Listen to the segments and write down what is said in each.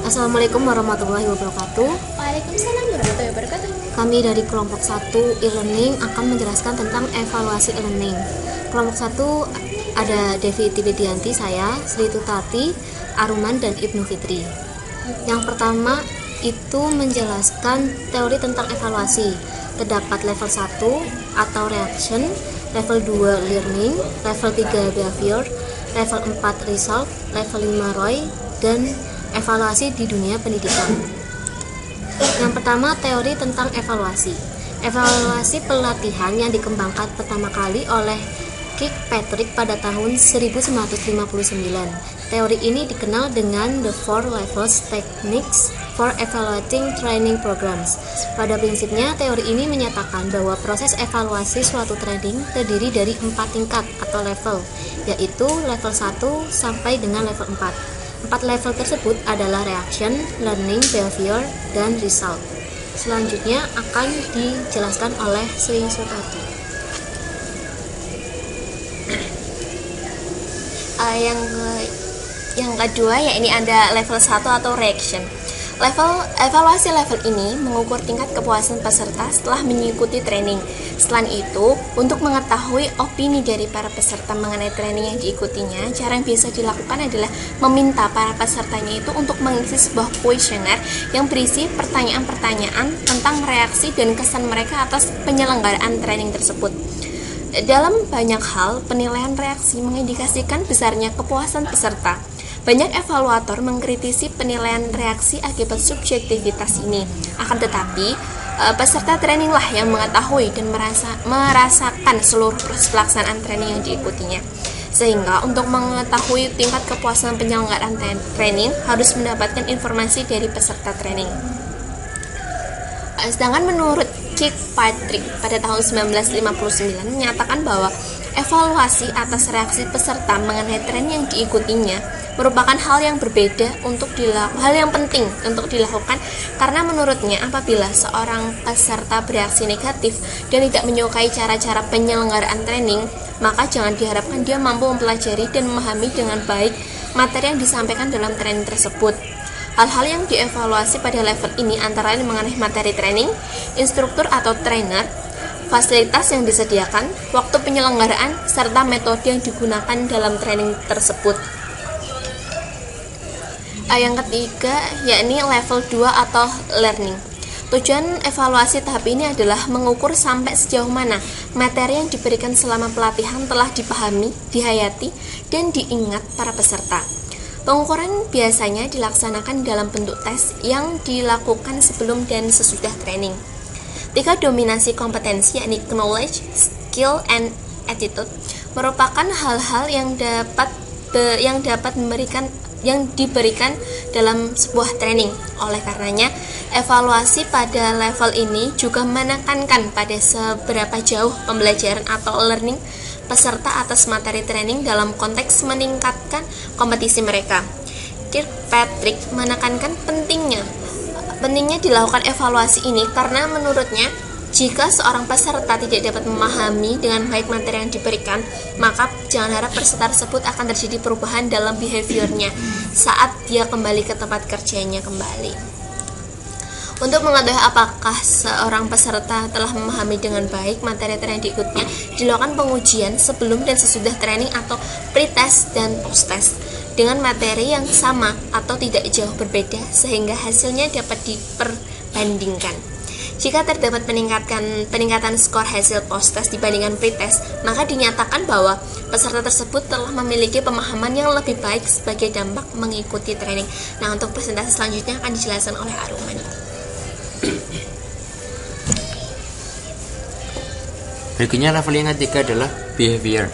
Assalamualaikum warahmatullahi wabarakatuh. Waalaikumsalam warahmatullahi wabarakatuh. Kami dari kelompok 1 e-learning akan menjelaskan tentang evaluasi e-learning. Kelompok 1 ada Devi Tibidianti, saya, Sri Tutati, Aruman, dan Ibnu Fitri. Yang pertama itu menjelaskan teori tentang evaluasi. Terdapat level 1 atau reaction, level 2 learning, level 3 behavior, level 4 result, level 5 ROI, dan evaluasi di dunia pendidikan. Yang pertama, teori tentang evaluasi. Evaluasi pelatihan yang dikembangkan pertama kali oleh Kirkpatrick pada tahun 1959. Teori ini dikenal dengan the Four Levels Techniques for Evaluating Training Programs. Pada prinsipnya, teori ini menyatakan bahwa proses evaluasi suatu training terdiri dari 4 tingkat atau level, yaitu level 1 sampai dengan level 4. 4 level tersebut adalah reaction, learning, behavior, dan result. Selanjutnya akan dijelaskan oleh Sri Sutati. Yang kedua ya ini ada level 1 atau reaction. Evaluasi level ini mengukur tingkat kepuasan peserta setelah mengikuti training. Selain itu, untuk mengetahui opini dari para peserta mengenai training yang diikutinya, cara yang biasa dilakukan adalah meminta para pesertanya itu untuk mengisi sebuah kuesioner yang berisi pertanyaan-pertanyaan tentang reaksi dan kesan mereka atas penyelenggaraan training tersebut. Dalam banyak hal, penilaian reaksi mengindikasikan besarnya kepuasan peserta. Banyak evaluator mengkritisi penilaian reaksi akibat subjektivitas ini. Akan tetapi, peserta training lah yang mengetahui dan merasakan seluruh proses pelaksanaan training yang diikutinya. Sehingga untuk mengetahui tingkat kepuasan penyelenggaraan training harus mendapatkan informasi dari peserta training. Sedangkan menurut Kirkpatrick pada tahun 1959 menyatakan bahwa evaluasi atas reaksi peserta mengenai training yang diikutinya merupakan hal yang penting untuk dilakukan karena menurutnya apabila seorang peserta bereaksi negatif dan tidak menyukai cara-cara penyelenggaraan training, maka jangan diharapkan dia mampu mempelajari dan memahami dengan baik materi yang disampaikan dalam training tersebut. Hal-hal yang dievaluasi pada level ini antara lain mengenai materi training, instruktur atau trainer, fasilitas yang disediakan, waktu penyelenggaraan, serta metode yang digunakan dalam training tersebut. Yang ketiga, yakni level 2 atau learning. Tujuan evaluasi tahap ini adalah mengukur sampai sejauh mana materi yang diberikan selama pelatihan telah dipahami, dihayati, dan diingat para peserta. Pengukuran biasanya dilaksanakan dalam bentuk tes yang dilakukan sebelum dan sesudah training. 3 dominasi kompetensi yakni knowledge, skill, and attitude merupakan hal-hal yang diberikan dalam sebuah training. Oleh karenanya, evaluasi pada level ini juga menekankan pada seberapa jauh pembelajaran atau learning peserta atas materi training dalam konteks meningkatkan kompetisi mereka. Kirkpatrick menekankan pentingnya dilakukan evaluasi ini karena menurutnya jika seorang peserta tidak dapat memahami dengan baik materi yang diberikan, maka jangan harap peserta tersebut akan terjadi perubahan dalam behaviornya saat dia kembali ke tempat kerjanya kembali. Untuk mengetahui apakah seorang peserta telah memahami dengan baik materi yang diikutnya, dilakukan pengujian sebelum dan sesudah training atau pre-test dan post-test dengan materi yang sama atau tidak jauh berbeda sehingga hasilnya dapat diperbandingkan. Jika terdapat peningkatan skor hasil post-test dibandingkan pre-test, maka dinyatakan bahwa peserta tersebut telah memiliki pemahaman yang lebih baik sebagai dampak mengikuti training. Nah, untuk presentasi selanjutnya akan dijelaskan oleh Aruman. Berikutnya level yang ketiga adalah behavior.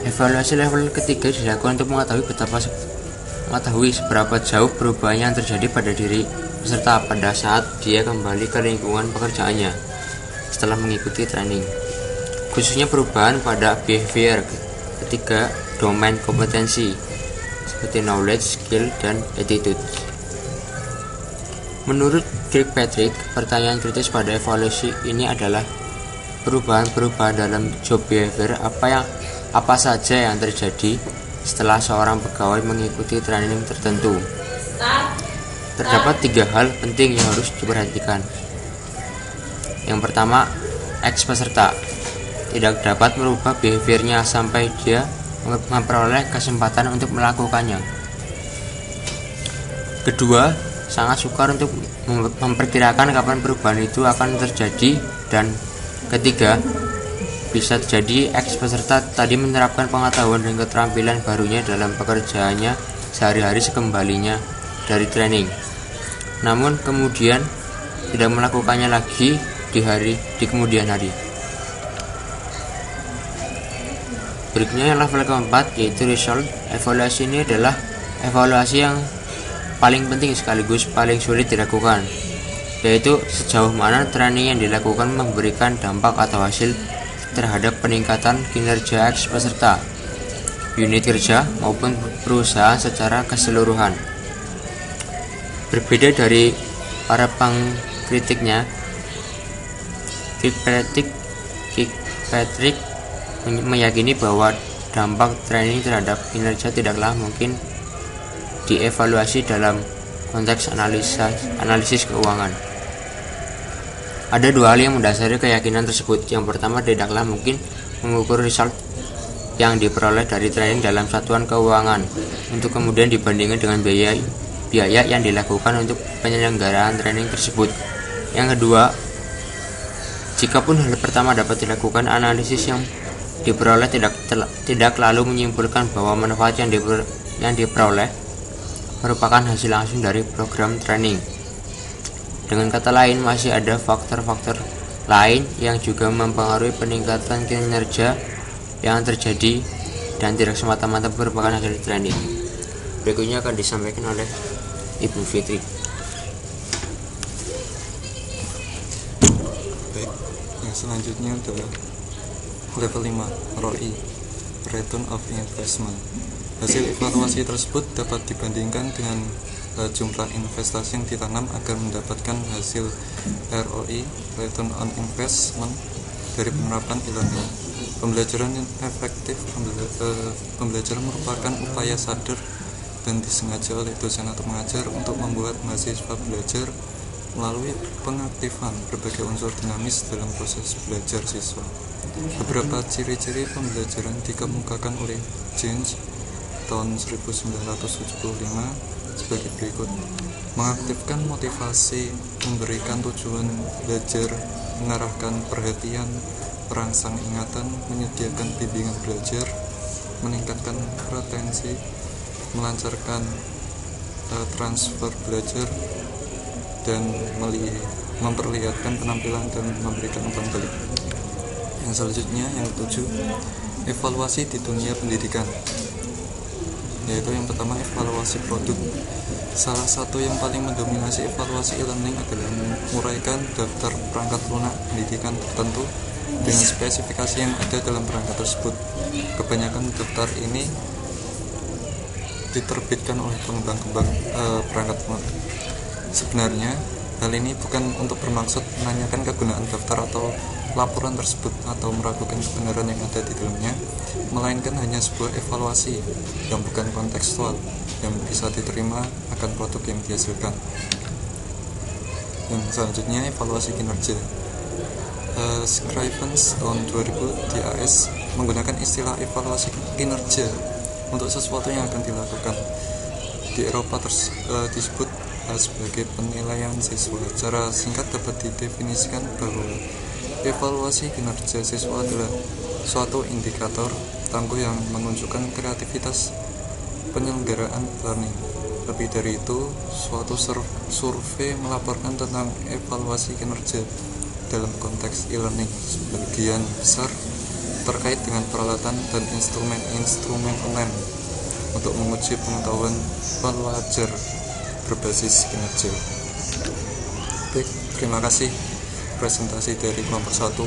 Evaluasi level ketiga dilakukan untuk mengetahui seberapa jauh perubahan yang terjadi pada diri peserta pada saat dia kembali ke lingkungan pekerjaannya setelah mengikuti training, khususnya perubahan pada behavior. Ketiga, domain kompetensi seperti knowledge, skill, dan attitude. Menurut Kirkpatrick, pertanyaan kritis pada evaluasi ini adalah perubahan-perubahan dalam job behavior apa saja yang terjadi setelah seorang pegawai mengikuti training tertentu. Terdapat 3 hal penting yang harus diperhatikan. Yang pertama, X peserta tidak dapat merubah behaviornya sampai dia memperoleh kesempatan untuk melakukannya. Kedua, sangat sukar untuk memperkirakan kapan perubahan itu akan terjadi. Dan ketiga, bisa terjadi X peserta tadi menerapkan pengetahuan dan keterampilan barunya dalam pekerjaannya sehari-hari sekembalinya dari training, namun kemudian tidak melakukannya lagi di kemudian hari. Berikutnya level keempat, yaitu result. Evaluasi ini adalah evaluasi yang paling penting sekaligus paling sulit dilakukan, yaitu sejauh mana training yang dilakukan memberikan dampak atau hasil terhadap peningkatan kinerja X peserta, unit kerja maupun perusahaan secara keseluruhan. Berbeda dari para pengkritiknya, Kirkpatrick meyakini bahwa dampak training terhadap kinerja tidaklah mungkin dievaluasi dalam konteks analisis keuangan. Ada 2 hal yang mendasari keyakinan tersebut. Yang pertama, tidaklah mungkin mengukur result yang diperoleh dari training dalam satuan keuangan untuk kemudian dibandingkan dengan biaya yang dilakukan untuk penyelenggaraan training tersebut. Yang kedua, jikapun hal pertama dapat dilakukan, analisis yang diperoleh tidak lalu menyimpulkan bahwa manfaat yang diperoleh merupakan hasil langsung dari program training. Dengan kata lain, masih ada faktor-faktor lain yang juga mempengaruhi peningkatan kinerja yang terjadi dan tidak semata-mata merupakan hasil training. Berikutnya akan disampaikan oleh Ibu Fitri. Baik, yang selanjutnya adalah level 5, ROI, Return of Investment. Hasil evaluasi tersebut dapat dibandingkan dengan jumlah investasi yang ditanam agar mendapatkan hasil ROI, Return on Investment, dari penerapan e-learning. Pembelajaran yang efektif. Pembelajaran merupakan upaya sadar dan disengaja oleh dosen atau pengajar untuk membuat mahasiswa belajar melalui pengaktifan berbagai unsur dinamis dalam proses belajar siswa. Beberapa ciri-ciri pembelajaran dikemukakan oleh James tahun 1975 sebagai berikut: mengaktifkan motivasi, memberikan tujuan belajar, mengarahkan perhatian, merangsang ingatan, menyediakan bimbingan belajar, meningkatkan retensi, melancarkan transfer belajar, dan memperlihatkan penampilan dan memberikan umpan balik. Yang selanjutnya, yang ketujuh, evaluasi di dunia pendidikan, yaitu yang pertama, evaluasi produk. Salah satu yang paling mendominasi evaluasi e-learning adalah menguraikan daftar perangkat lunak pendidikan tertentu dengan spesifikasi yang ada dalam perangkat tersebut. Kebanyakan daftar ini diterbitkan oleh pengembang perangkat lunak. Sebenarnya hal ini bukan untuk bermaksud menanyakan kegunaan daftar atau laporan tersebut atau meragukan kebenaran yang ada di dalamnya, melainkan hanya sebuah evaluasi yang bukan kontekstual yang bisa diterima akan produk yang dihasilkan. Yang selanjutnya, evaluasi kinerja. Scrivens tahun 2000 DAS menggunakan istilah evaluasi kinerja untuk sesuatu yang akan dilakukan. Di Eropa disebut sebagai penilaian siswa. Secara singkat dapat didefinisikan bahwa evaluasi kinerja siswa adalah suatu indikator tangguh yang menunjukkan kreativitas penyelenggaraan learning. Lebih dari itu, suatu survei melaporkan tentang evaluasi kinerja dalam konteks e-learning sebagian besar terkait dengan peralatan dan instrumen online untuk menguji pengetahuan pelajar berbasis kinerja. Baik, terima kasih presentasi dari kelompok 1.